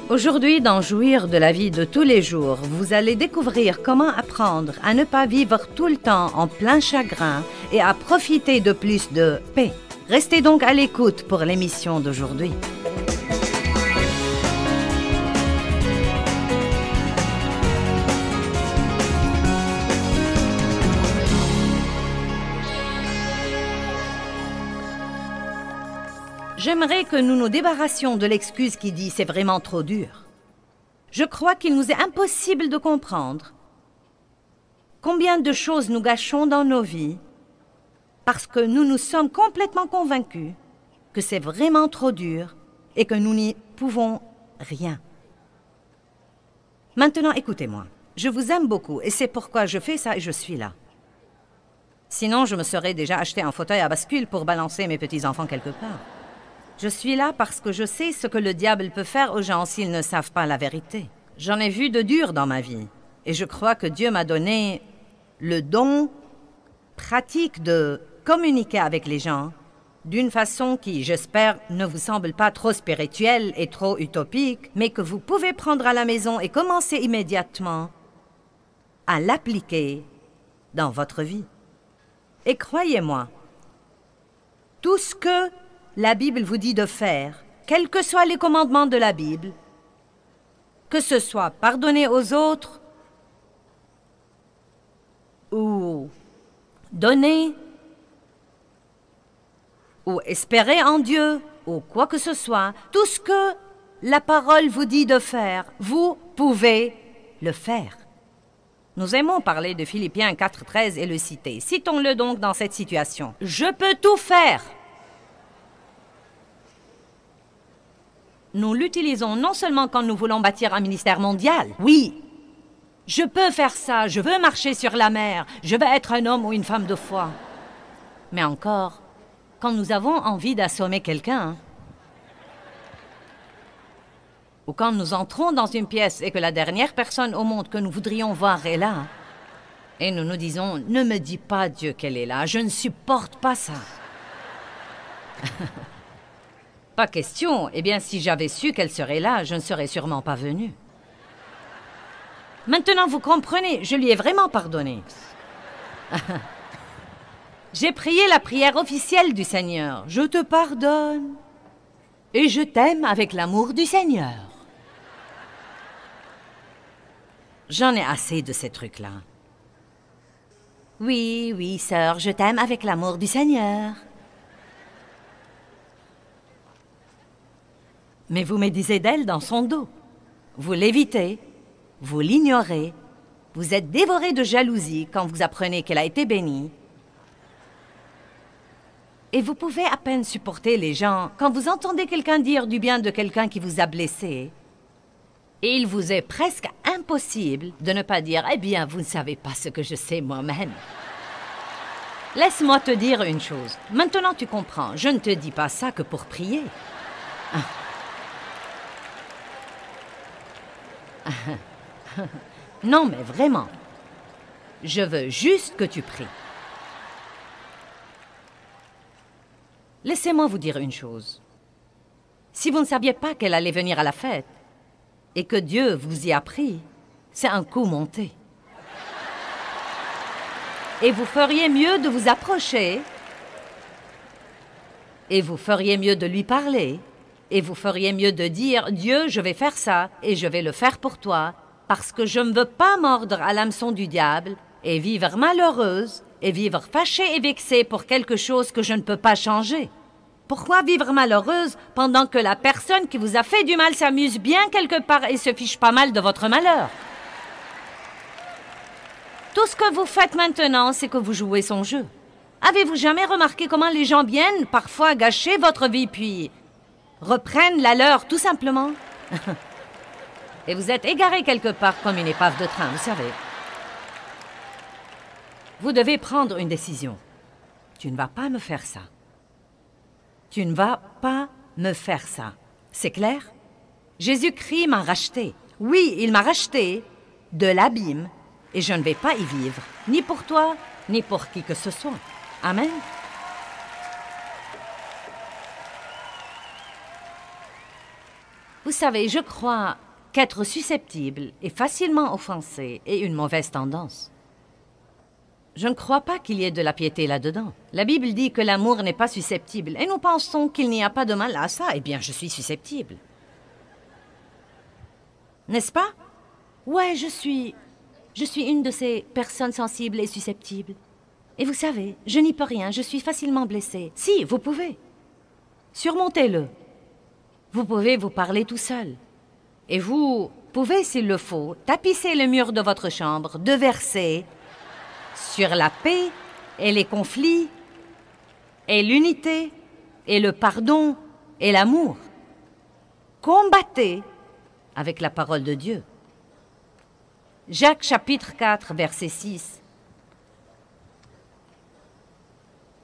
Aujourd'hui, dans Jouir de la vie de tous les jours, vous allez découvrir comment apprendre à ne pas vivre tout le temps en plein chagrin et à profiter de plus de paix. Restez donc à l'écoute pour l'émission d'aujourd'hui. J'aimerais que nous nous débarrassions de l'excuse qui dit « c'est vraiment trop dur ». Je crois qu'il nous est impossible de comprendre combien de choses nous gâchons dans nos vies parce que nous nous sommes complètement convaincus que c'est vraiment trop dur et que nous n'y pouvons rien. Maintenant, écoutez-moi. Je vous aime beaucoup et c'est pourquoi je fais ça et je suis là. Sinon, je me serais déjà acheté un fauteuil à bascule pour balancer mes petits-enfants quelque part. Je suis là parce que je sais ce que le diable peut faire aux gens s'ils ne savent pas la vérité. J'en ai vu de dur dans ma vie. Et je crois que Dieu m'a donné le don pratique de communiquer avec les gens d'une façon qui, j'espère, ne vous semble pas trop spirituelle et trop utopique, mais que vous pouvez prendre à la maison et commencer immédiatement à l'appliquer dans votre vie. Et croyez-moi, tout ce que la Bible vous dit de faire, quels que soient les commandements de la Bible, que ce soit pardonner aux autres ou donner ou espérer en Dieu ou quoi que ce soit, tout ce que la parole vous dit de faire, vous pouvez le faire. Nous aimons parler de Philippiens 4,13 et le citer. Citons-le donc dans cette situation. Je peux tout faire. Nous l'utilisons non seulement quand nous voulons bâtir un ministère mondial. Oui, je peux faire ça, je veux marcher sur la mer, je veux être un homme ou une femme de foi. Mais encore, quand nous avons envie d'assommer quelqu'un, ou quand nous entrons dans une pièce et que la dernière personne au monde que nous voudrions voir est là, et nous nous disons « Ne me dis pas, Dieu, qu'elle est là, je ne supporte pas ça. » Pas question. Eh bien, si j'avais su qu'elle serait là, je ne serais sûrement pas venue. Maintenant, vous comprenez, je lui ai vraiment pardonné. J'ai prié la prière officielle du Seigneur. Je te pardonne et je t'aime avec l'amour du Seigneur. J'en ai assez de ces trucs-là. Oui, oui, sœur, je t'aime avec l'amour du Seigneur. Mais vous médisez d'elle dans son dos. Vous l'évitez, vous l'ignorez, vous êtes dévoré de jalousie quand vous apprenez qu'elle a été bénie. Et vous pouvez à peine supporter les gens quand vous entendez quelqu'un dire du bien de quelqu'un qui vous a blessé. Et il vous est presque impossible de ne pas dire « Eh bien, vous ne savez pas ce que je sais moi-même. » Laisse-moi te dire une chose. Maintenant, tu comprends. Je ne te dis pas ça que pour prier. Non, mais vraiment. Je veux juste que tu pries. Laissez-moi vous dire une chose. Si vous ne saviez pas qu'elle allait venir à la fête et que Dieu vous y a pris, c'est un coup monté. Et vous feriez mieux de vous approcher et vous feriez mieux de lui parler. Et vous feriez mieux de dire « Dieu, je vais faire ça et je vais le faire pour toi parce que je ne veux pas mordre à l'hameçon du diable et vivre malheureuse et vivre fâchée et vexée pour quelque chose que je ne peux pas changer. Pourquoi vivre malheureuse pendant que la personne qui vous a fait du mal s'amuse bien quelque part et se fiche pas mal de votre malheur? Tout ce que vous faites maintenant, c'est que vous jouez son jeu. Avez-vous jamais remarqué comment les gens viennent parfois gâcher votre vie puis reprennent la leur, tout simplement. Et vous êtes égaré quelque part comme une épave de train, vous savez. Vous devez prendre une décision. Tu ne vas pas me faire ça. Tu ne vas pas me faire ça. C'est clair? Jésus-Christ m'a racheté. Oui, il m'a racheté de l'abîme et je ne vais pas y vivre, ni pour toi, ni pour qui que ce soit. Amen. Vous savez, je crois qu'être susceptible et facilement offensé est une mauvaise tendance. Je ne crois pas qu'il y ait de la piété là-dedans. La Bible dit que l'amour n'est pas susceptible, et nous pensons qu'il n'y a pas de mal à ça. Eh bien, je suis susceptible. N'est-ce pas? Ouais, je suis une de ces personnes sensibles et susceptibles. Et vous savez, je n'y peux rien, je suis facilement blessée. Si, vous pouvez. Surmontez-le. Vous pouvez vous parler tout seul. Et vous pouvez, s'il le faut, tapisser le mur de votre chambre, de verser sur la paix et les conflits et l'unité et le pardon et l'amour. Combattez avec la parole de Dieu. Jacques chapitre 4, verset 6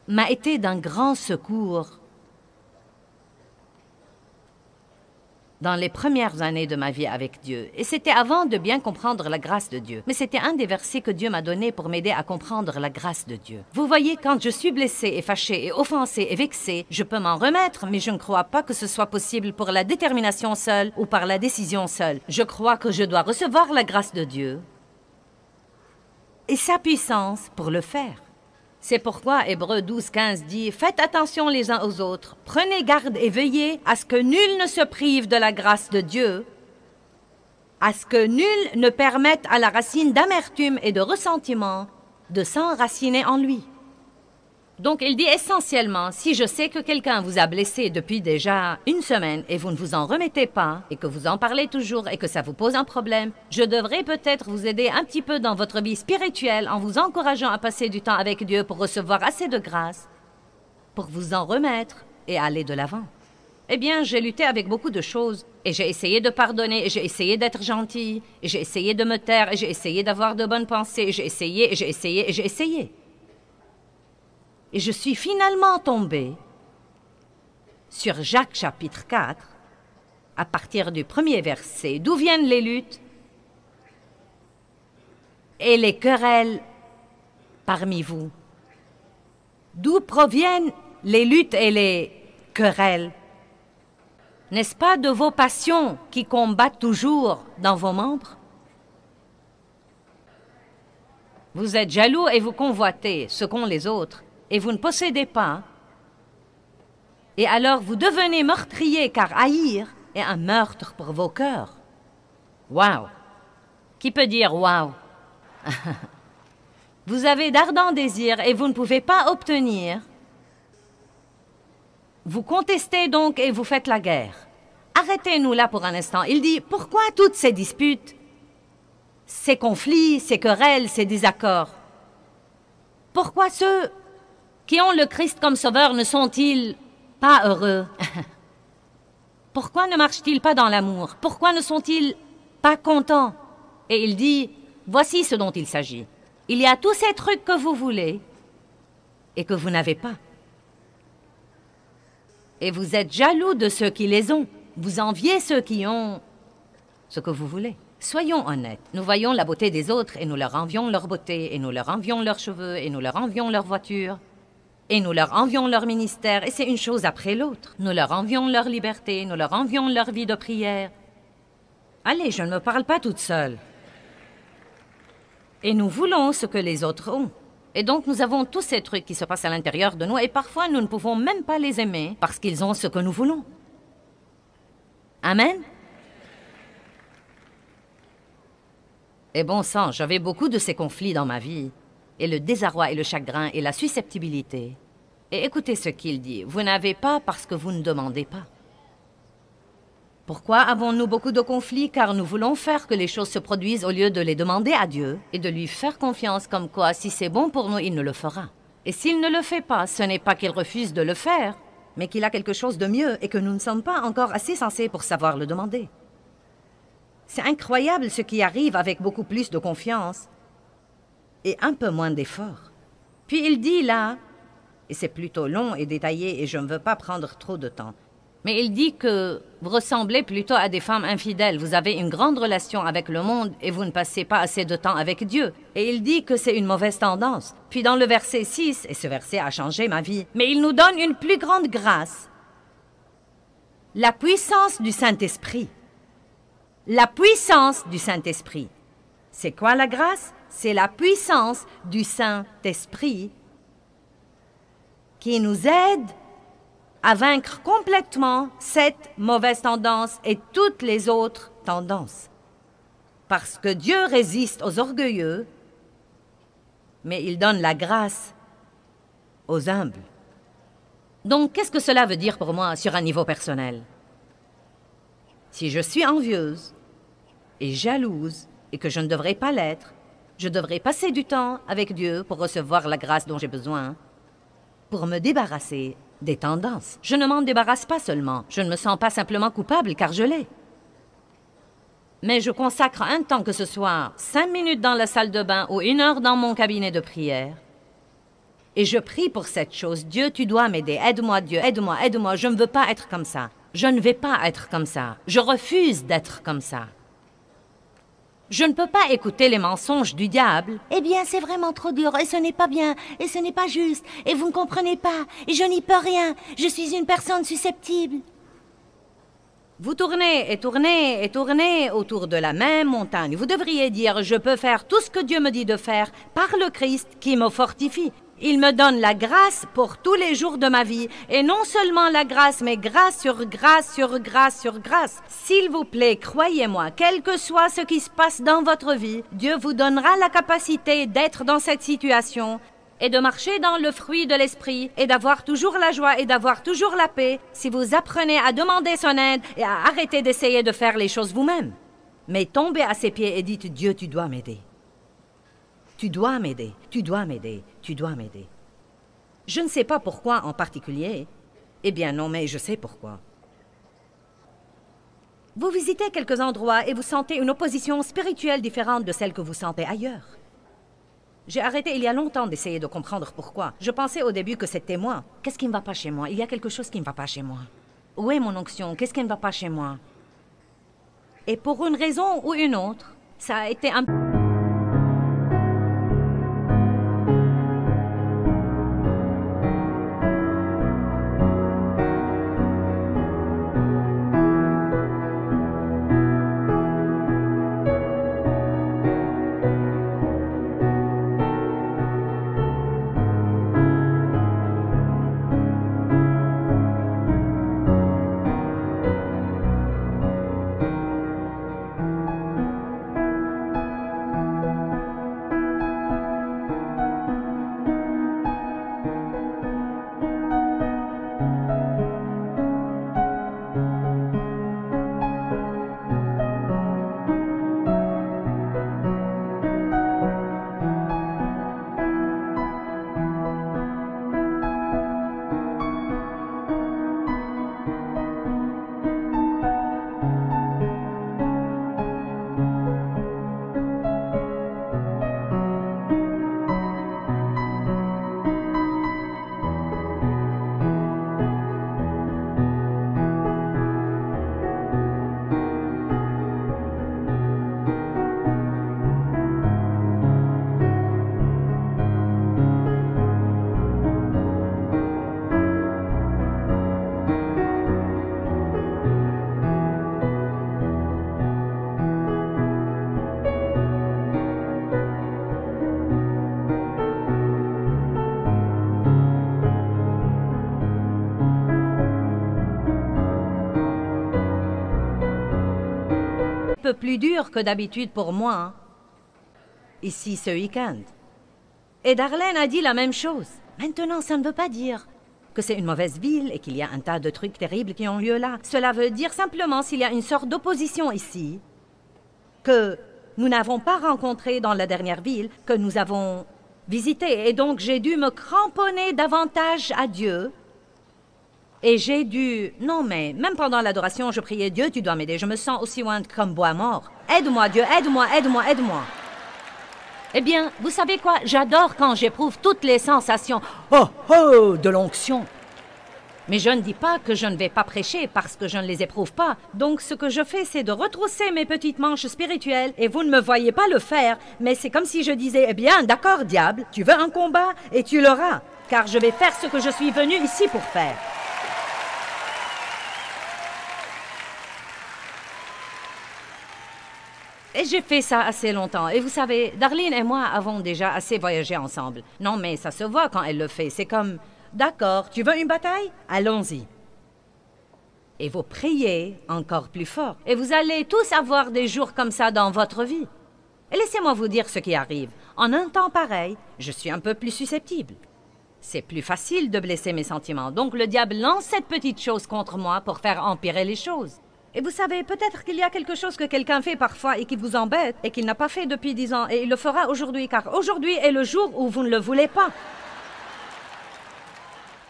m'a été d'un grand secours dans les premières années de ma vie avec Dieu. Et c'était avant de bien comprendre la grâce de Dieu. Mais c'était un des versets que Dieu m'a donné pour m'aider à comprendre la grâce de Dieu. Vous voyez, quand je suis blessée et fâchée et offensée et vexée, je peux m'en remettre, mais je ne crois pas que ce soit possible pour la détermination seule ou par la décision seule. Je crois que je dois recevoir la grâce de Dieu et sa puissance pour le faire. C'est pourquoi Hébreux 12, 15 dit « Faites attention les uns aux autres, prenez garde et veillez à ce que nul ne se prive de la grâce de Dieu, à ce que nul ne permette à la racine d'amertume et de ressentiment de s'enraciner en lui. » Donc il dit essentiellement, si je sais que quelqu'un vous a blessé depuis déjà une semaine et vous ne vous en remettez pas, et que vous en parlez toujours et que ça vous pose un problème, je devrais peut-être vous aider un petit peu dans votre vie spirituelle en vous encourageant à passer du temps avec Dieu pour recevoir assez de grâce, pour vous en remettre et aller de l'avant. Eh bien, j'ai lutté avec beaucoup de choses, et j'ai essayé de pardonner, et j'ai essayé d'être gentil, et j'ai essayé de me taire, et j'ai essayé d'avoir de bonnes pensées, et j'ai essayé, et j'ai essayé, et j'ai essayé. Et je suis finalement tombée sur Jacques chapitre 4, à partir du premier verset, d'où viennent les luttes et les querelles parmi vous. D'où proviennent les luttes et les querelles? N'est-ce pas de vos passions qui combattent toujours dans vos membres? Vous êtes jaloux et vous convoitez ce qu'ont les autres, et vous ne possédez pas. Et alors vous devenez meurtrier, car haïr est un meurtre pour vos cœurs. Wow! Qui peut dire wow? Vous avez d'ardents désirs et vous ne pouvez pas obtenir. Vous contestez donc et vous faites la guerre. Arrêtez-nous là pour un instant. Il dit, pourquoi toutes ces disputes, ces conflits, ces querelles, ces désaccords? Pourquoi ceux qui ont le Christ comme sauveur ne sont-ils pas heureux? Pourquoi ne marchent-ils pas dans l'amour? Pourquoi ne sont-ils pas contents? Et il dit, voici ce dont il s'agit. Il y a tous ces trucs que vous voulez et que vous n'avez pas. Et vous êtes jaloux de ceux qui les ont. Vous enviez ceux qui ont ce que vous voulez. Soyons honnêtes. Nous voyons la beauté des autres et nous leur envions leur beauté, et nous leur envions leurs cheveux, et nous leur envions leur voiture. Et nous leur envions leur ministère, et c'est une chose après l'autre. Nous leur envions leur liberté, nous leur envions leur vie de prière. Allez, je ne me parle pas toute seule. Et nous voulons ce que les autres ont. Et donc nous avons tous ces trucs qui se passent à l'intérieur de nous, et parfois nous ne pouvons même pas les aimer, parce qu'ils ont ce que nous voulons. Amen? Et bon sang, j'avais beaucoup de ces conflits dans ma vie. Et le désarroi et le chagrin et la susceptibilité. Et écoutez ce qu'il dit. Vous n'avez pas parce que vous ne demandez pas. Pourquoi avons-nous beaucoup de conflits? Car nous voulons faire que les choses se produisent au lieu de les demander à Dieu et de lui faire confiance comme quoi, si c'est bon pour nous, il ne le fera. Et s'il ne le fait pas, ce n'est pas qu'il refuse de le faire, mais qu'il a quelque chose de mieux et que nous ne sommes pas encore assez sensés pour savoir le demander. C'est incroyable ce qui arrive avec beaucoup plus de confiance et un peu moins d'effort. Puis il dit là, et c'est plutôt long et détaillé et je ne veux pas prendre trop de temps, mais il dit que vous ressemblez plutôt à des femmes infidèles. Vous avez une grande relation avec le monde et vous ne passez pas assez de temps avec Dieu. Et il dit que c'est une mauvaise tendance. Puis dans le verset 6, et ce verset a changé ma vie, mais il nous donne une plus grande grâce La puissance du Saint-Esprit. La puissance du Saint-Esprit. C'est quoi la grâce? C'est la puissance du Saint-Esprit qui nous aide à vaincre complètement cette mauvaise tendance et toutes les autres tendances. Parce que Dieu résiste aux orgueilleux, mais il donne la grâce aux humbles. Donc, qu'est-ce que cela veut dire pour moi sur un niveau personnel? Si je suis envieuse et jalouse et que je ne devrais pas l'être, je devrais passer du temps avec Dieu pour recevoir la grâce dont j'ai besoin, pour me débarrasser des tendances. Je ne m'en débarrasse pas seulement, je ne me sens pas simplement coupable car je l'ai. Mais je consacre un temps, que ce soit 5 minutes dans la salle de bain ou 1 heure dans mon cabinet de prière, et je prie pour cette chose. Dieu, tu dois m'aider. Aide-moi, Dieu. Aide-moi, aide-moi. Je ne veux pas être comme ça. Je ne vais pas être comme ça. Je refuse d'être comme ça. Je ne peux pas écouter les mensonges du diable. Eh bien, c'est vraiment trop dur, et ce n'est pas bien, et ce n'est pas juste, et vous ne comprenez pas, et je n'y peux rien. Je suis une personne susceptible. Vous tournez et tournez et tournez autour de la même montagne. Vous devriez dire, je peux faire tout ce que Dieu me dit de faire par le Christ qui me fortifie. Il me donne la grâce pour tous les jours de ma vie. Et non seulement la grâce, mais grâce sur grâce sur grâce sur grâce. S'il vous plaît, croyez-moi, quel que soit ce qui se passe dans votre vie, Dieu vous donnera la capacité d'être dans cette situation et de marcher dans le fruit de l'esprit et d'avoir toujours la joie et d'avoir toujours la paix si vous apprenez à demander son aide et à arrêter d'essayer de faire les choses vous-même. Mais tombez à ses pieds et dites, Dieu, tu dois m'aider. Tu dois m'aider, tu dois m'aider, tu dois m'aider. Je ne sais pas pourquoi en particulier. Eh bien non, mais je sais pourquoi. Vous visitez quelques endroits et vous sentez une opposition spirituelle différente de celle que vous sentez ailleurs. J'ai arrêté il y a longtemps d'essayer de comprendre pourquoi. Je pensais au début que c'était moi. Qu'est-ce qui ne va pas chez moi? Il y a quelque chose qui ne va pas chez moi. Où est mon onction? Qu'est-ce qui ne va pas chez moi? Et pour une raison ou une autre, ça a été un... peu plus dur que d'habitude pour moi, ici ce week-end. Et Darlene a dit la même chose. Maintenant, ça ne veut pas dire que c'est une mauvaise ville et qu'il y a un tas de trucs terribles qui ont lieu là. Cela veut dire simplement s'il y a une sorte d'opposition ici que nous n'avons pas rencontrée dans la dernière ville que nous avons visitée. Et donc, j'ai dû me cramponner davantage à Dieu. Et j'ai dû... Non, mais même pendant l'adoration, je priais, Dieu, tu dois m'aider. Je me sens aussi loin comme bois mort. Aide-moi, Dieu, aide-moi, aide-moi, aide-moi. Eh bien, vous savez quoi? J'adore quand j'éprouve toutes les sensations de l'onction. Mais je ne dis pas que je ne vais pas prêcher parce que je ne les éprouve pas. Donc, ce que je fais, c'est de retrousser mes petites manches spirituelles et vous ne me voyez pas le faire. Mais c'est comme si je disais, eh bien, d'accord, diable, tu veux un combat et tu l'auras. Car je vais faire ce que je suis venu ici pour faire. Et j'ai fait ça assez longtemps. Et vous savez, Darlene et moi avons déjà assez voyagé ensemble. Non, mais ça se voit quand elle le fait. C'est comme, d'accord, tu veux une bataille? Allons-y. Et vous priez encore plus fort. Et vous allez tous avoir des jours comme ça dans votre vie. Et laissez-moi vous dire ce qui arrive. En un temps pareil, je suis un peu plus susceptible. C'est plus facile de blesser mes sentiments. Donc le diable lance cette petite chose contre moi pour faire empirer les choses. Et vous savez, peut-être qu'il y a quelque chose que quelqu'un fait parfois et qui vous embête et qu'il n'a pas fait depuis 10 ans et il le fera aujourd'hui, car aujourd'hui est le jour où vous ne le voulez pas.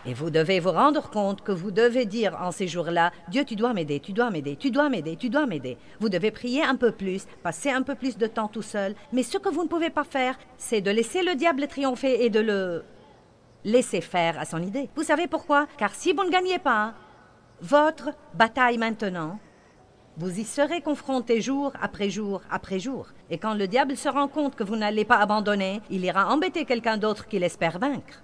Et vous devez vous rendre compte que vous devez dire en ces jours-là, « Dieu, tu dois m'aider, tu dois m'aider, tu dois m'aider, tu dois m'aider. » Vous devez prier un peu plus, passer un peu plus de temps tout seul. Mais ce que vous ne pouvez pas faire, c'est de laisser le diable triompher et de le laisser faire à son idée. Vous savez pourquoi? Car si vous ne gagnez pas votre bataille maintenant, vous y serez confronté jour après jour après jour. Et quand le diable se rend compte que vous n'allez pas abandonner, il ira embêter quelqu'un d'autre qu'il espère vaincre.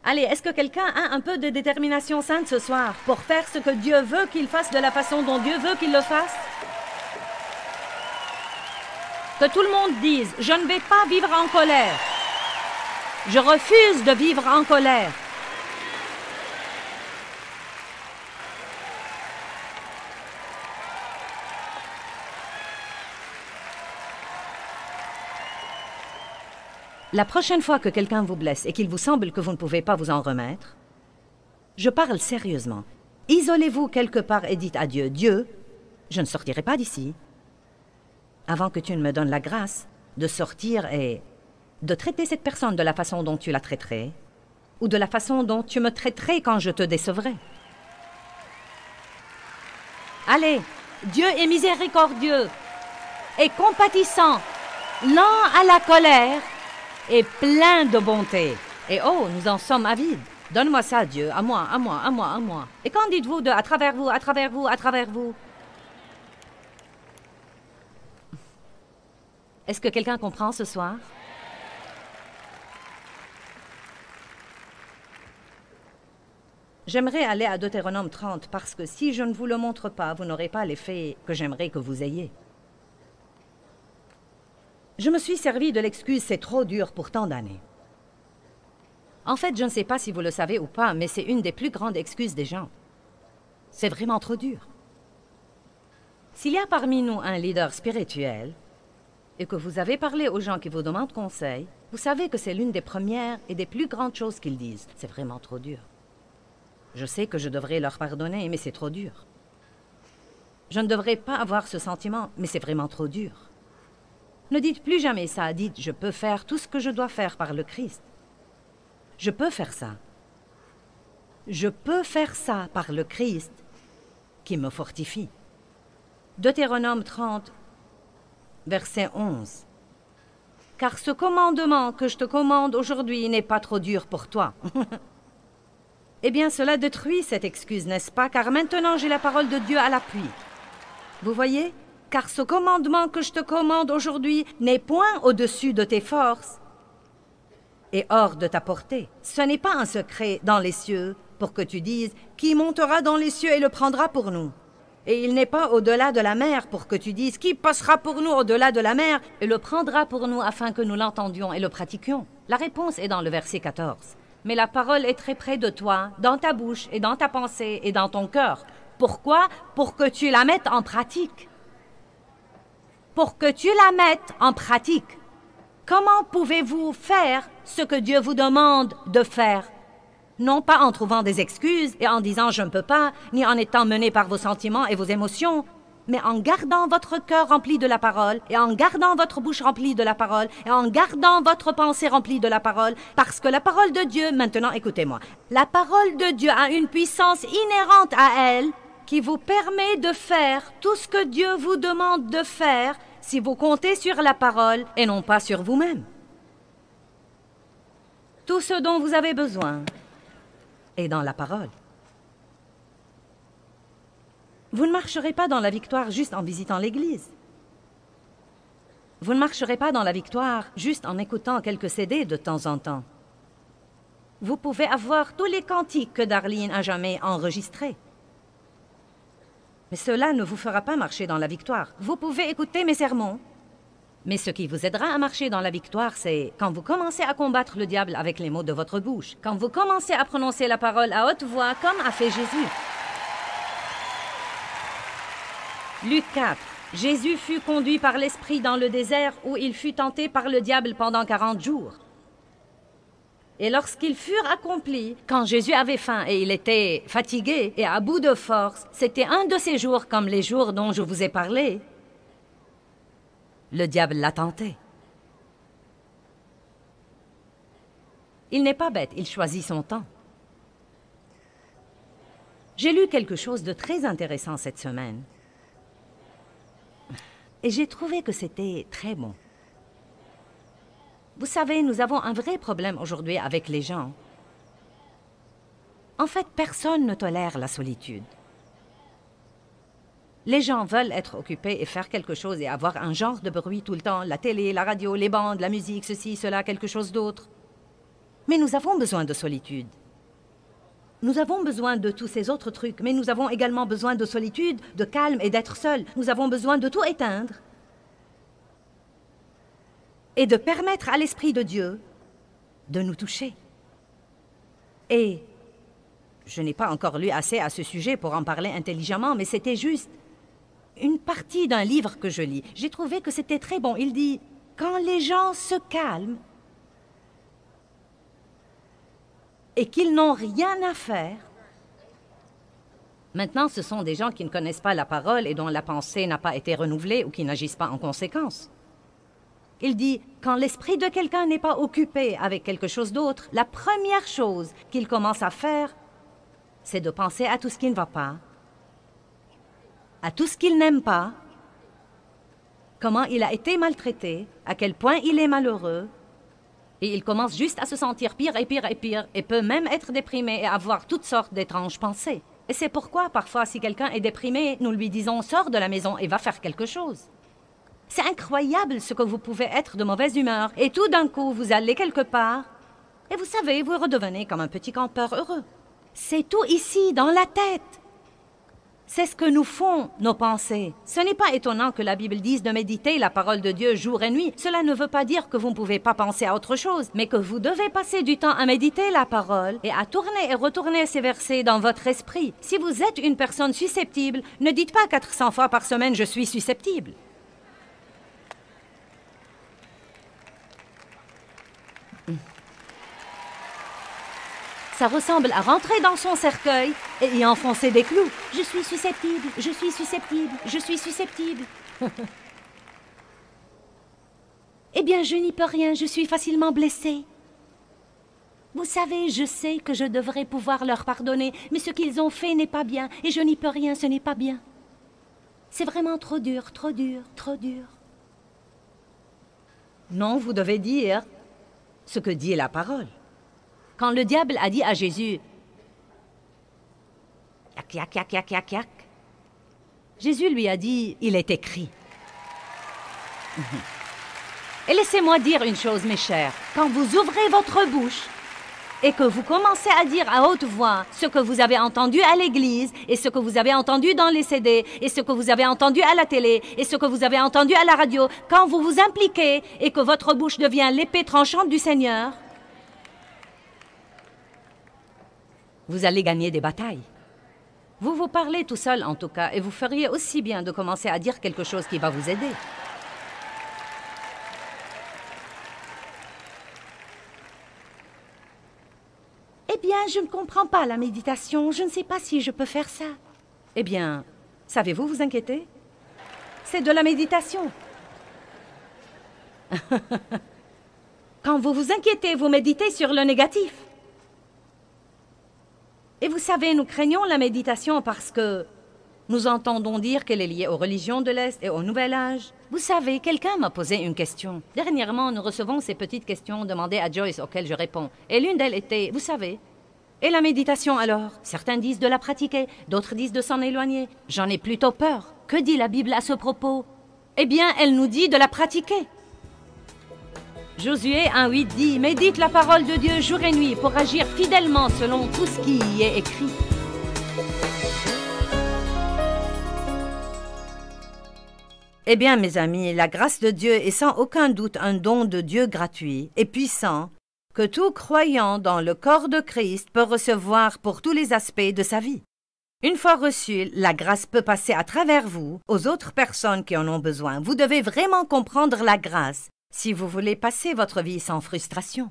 Allez, est-ce que quelqu'un a un peu de détermination sainte ce soir pour faire ce que Dieu veut qu'il fasse de la façon dont Dieu veut qu'il le fasse? Que tout le monde dise, je ne vais pas vivre en colère. Je refuse de vivre en colère. La prochaine fois que quelqu'un vous blesse et qu'il vous semble que vous ne pouvez pas vous en remettre, je parle sérieusement. Isolez-vous quelque part et dites à Dieu, « Dieu, je ne sortirai pas d'ici avant que tu ne me donnes la grâce de sortir et de traiter cette personne de la façon dont tu la traiterais ou de la façon dont tu me traiterais quand je te décevrais. » Allez, Dieu est miséricordieux et compatissant, lent à la colère et plein de bonté. Et oh, nous en sommes avides. Donne-moi ça, Dieu, à moi, à moi, à moi, à moi. Et qu'en dites-vous de à travers vous, à travers vous, à travers vous? Est-ce que quelqu'un comprend ce soir? J'aimerais aller à Deutéronome 30 parce que si je ne vous le montre pas, vous n'aurez pas l'effet que j'aimerais que vous ayez. Je me suis servi de l'excuse « c'est trop dur pour tant d'années ». En fait, je ne sais pas si vous le savez ou pas, mais c'est une des plus grandes excuses des gens. C'est vraiment trop dur. S'il y a parmi nous un leader spirituel et que vous avez parlé aux gens qui vous demandent conseil, vous savez que c'est l'une des premières et des plus grandes choses qu'ils disent. C'est vraiment trop dur. Je sais que je devrais leur pardonner, mais c'est trop dur. Je ne devrais pas avoir ce sentiment, mais c'est vraiment trop dur. Ne dites plus jamais ça, dites « je peux faire tout ce que je dois faire par le Christ ». Je peux faire ça. Je peux faire ça par le Christ qui me fortifie. Deutéronome 30, verset 11. « Car ce commandement que je te commande aujourd'hui n'est pas trop dur pour toi. » Eh bien, cela détruit cette excuse, n'est-ce pas? Car maintenant j'ai la parole de Dieu à l'appui. Vous voyez? Car ce commandement que je te commande aujourd'hui n'est point au-dessus de tes forces et hors de ta portée. Ce n'est pas un secret dans les cieux pour que tu dises « Qui montera dans les cieux et le prendra pour nous ?» Et il n'est pas au-delà de la mer pour que tu dises « Qui passera pour nous au-delà de la mer et le prendra pour nous afin que nous l'entendions et le pratiquions ?» La réponse est dans le verset 14. Mais la parole est très près de toi, dans ta bouche et dans ta pensée et dans ton cœur. Pourquoi? Pour que tu la mettes en pratique. Pour que tu la mettes en pratique. Comment pouvez-vous faire ce que Dieu vous demande de faire? Non pas en trouvant des excuses et en disant « je ne peux pas », ni en étant mené par vos sentiments et vos émotions, mais en gardant votre cœur rempli de la parole, et en gardant votre bouche remplie de la parole, et en gardant votre pensée remplie de la parole, parce que la parole de Dieu, maintenant écoutez-moi, la parole de Dieu a une puissance inhérente à elle qui vous permet de faire tout ce que Dieu vous demande de faire si vous comptez sur la parole et non pas sur vous-même. Tout ce dont vous avez besoin est dans la parole. Vous ne marcherez pas dans la victoire juste en visitant l'église. Vous ne marcherez pas dans la victoire juste en écoutant quelques CD de temps en temps. Vous pouvez avoir tous les cantiques que Darlene a jamais enregistrés. Mais cela ne vous fera pas marcher dans la victoire. Vous pouvez écouter mes sermons Mais ce qui vous aidera à marcher dans la victoire, c'est quand vous commencez à combattre le diable avec les mots de votre bouche, quand vous commencez à prononcer la parole à haute voix, comme a fait Jésus. Luc 4. Jésus fut conduit par l'Esprit dans le désert où il fut tenté par le diable pendant 40 jours. Et lorsqu'ils furent accomplis, quand Jésus avait faim et il était fatigué et à bout de force, c'était un de ces jours comme les jours dont je vous ai parlé. Le diable l'a tenté. Il n'est pas bête, il choisit son temps. J'ai lu quelque chose de très intéressant cette semaine. Et j'ai trouvé que c'était très bon. Vous savez, nous avons un vrai problème aujourd'hui avec les gens. En fait, personne ne tolère la solitude. Les gens veulent être occupés et faire quelque chose et avoir un genre de bruit tout le temps, la télé, la radio, les bandes, la musique, ceci, cela, quelque chose d'autre. Mais nous avons besoin de solitude. Nous avons besoin de tous ces autres trucs, mais nous avons également besoin de solitude, de calme et d'être seuls. Nous avons besoin de tout éteindre et de permettre à l'Esprit de Dieu de nous toucher. Et je n'ai pas encore lu assez à ce sujet pour en parler intelligemment, mais c'était juste une partie d'un livre que je lis. J'ai trouvé que c'était très bon. Il dit, quand les gens se calment et qu'ils n'ont rien à faire. Maintenant, ce sont des gens qui ne connaissent pas la parole et dont la pensée n'a pas été renouvelée ou qui n'agissent pas en conséquence. Il dit, quand l'esprit de quelqu'un n'est pas occupé avec quelque chose d'autre, la première chose qu'il commence à faire, c'est de penser à tout ce qui ne va pas, à tout ce qu'il n'aime pas, comment il a été maltraité, à quel point il est malheureux, et il commence juste à se sentir pire et pire et pire, et peut même être déprimé et avoir toutes sortes d'étranges pensées. Et c'est pourquoi, parfois, si quelqu'un est déprimé, nous lui disons « Sors de la maison et va faire quelque chose ». C'est incroyable ce que vous pouvez être de mauvaise humeur, et tout d'un coup, vous allez quelque part, et vous savez, vous redevenez comme un petit campeur heureux. C'est tout ici, dans la tête. C'est ce que nous font nos pensées. Ce n'est pas étonnant que la Bible dise de méditer la parole de Dieu jour et nuit. Cela ne veut pas dire que vous ne pouvez pas penser à autre chose, mais que vous devez passer du temps à méditer la parole et à tourner et retourner ces versets dans votre esprit. Si vous êtes une personne susceptible, ne dites pas 400 fois par semaine « je suis susceptible ». Ça ressemble à rentrer dans son cercueil et y enfoncer des clous. Je suis susceptible, je suis susceptible, je suis susceptible. Eh bien, je n'y peux rien, je suis facilement blessée. Vous savez, je sais que je devrais pouvoir leur pardonner, mais ce qu'ils ont fait n'est pas bien, et je n'y peux rien, ce n'est pas bien. C'est vraiment trop dur, trop dur, trop dur. Non, vous devez dire ce que dit la parole. Quand le diable a dit à Jésus « Yak, yak, yak, yak, yak, yak », Jésus lui a dit « Il est écrit ». Et laissez-moi dire une chose, mes chers. Quand vous ouvrez votre bouche et que vous commencez à dire à haute voix ce que vous avez entendu à l'église et ce que vous avez entendu dans les CD et ce que vous avez entendu à la télé et ce que vous avez entendu à la radio, quand vous vous impliquez et que votre bouche devient l'épée tranchante du Seigneur, vous allez gagner des batailles. Vous vous parlez tout seul, en tout cas, et vous feriez aussi bien de commencer à dire quelque chose qui va vous aider. Eh bien, je ne comprends pas la méditation. Je ne sais pas si je peux faire ça. Eh bien, savez-vous vous inquiéter? C'est de la méditation. Quand vous vous inquiétez, vous méditez sur le négatif. Et vous savez, nous craignons la méditation parce que nous entendons dire qu'elle est liée aux religions de l'Est et au Nouvel Âge. Vous savez, quelqu'un m'a posé une question. Dernièrement, nous recevons ces petites questions demandées à Joyce auxquelles je réponds. Et l'une d'elles était, vous savez, et la méditation alors? Certains disent de la pratiquer, d'autres disent de s'en éloigner. J'en ai plutôt peur. Que dit la Bible à ce propos? Eh bien, elle nous dit de la pratiquer. Josué 1,8 dit « Médite la parole de Dieu jour et nuit pour agir fidèlement selon tout ce qui y est écrit. » Eh bien, mes amis, la grâce de Dieu est sans aucun doute un don de Dieu gratuit et puissant que tout croyant dans le corps de Christ peut recevoir pour tous les aspects de sa vie. Une fois reçue, la grâce peut passer à travers vous aux autres personnes qui en ont besoin. Vous devez vraiment comprendre la grâce si vous voulez passer votre vie sans frustration.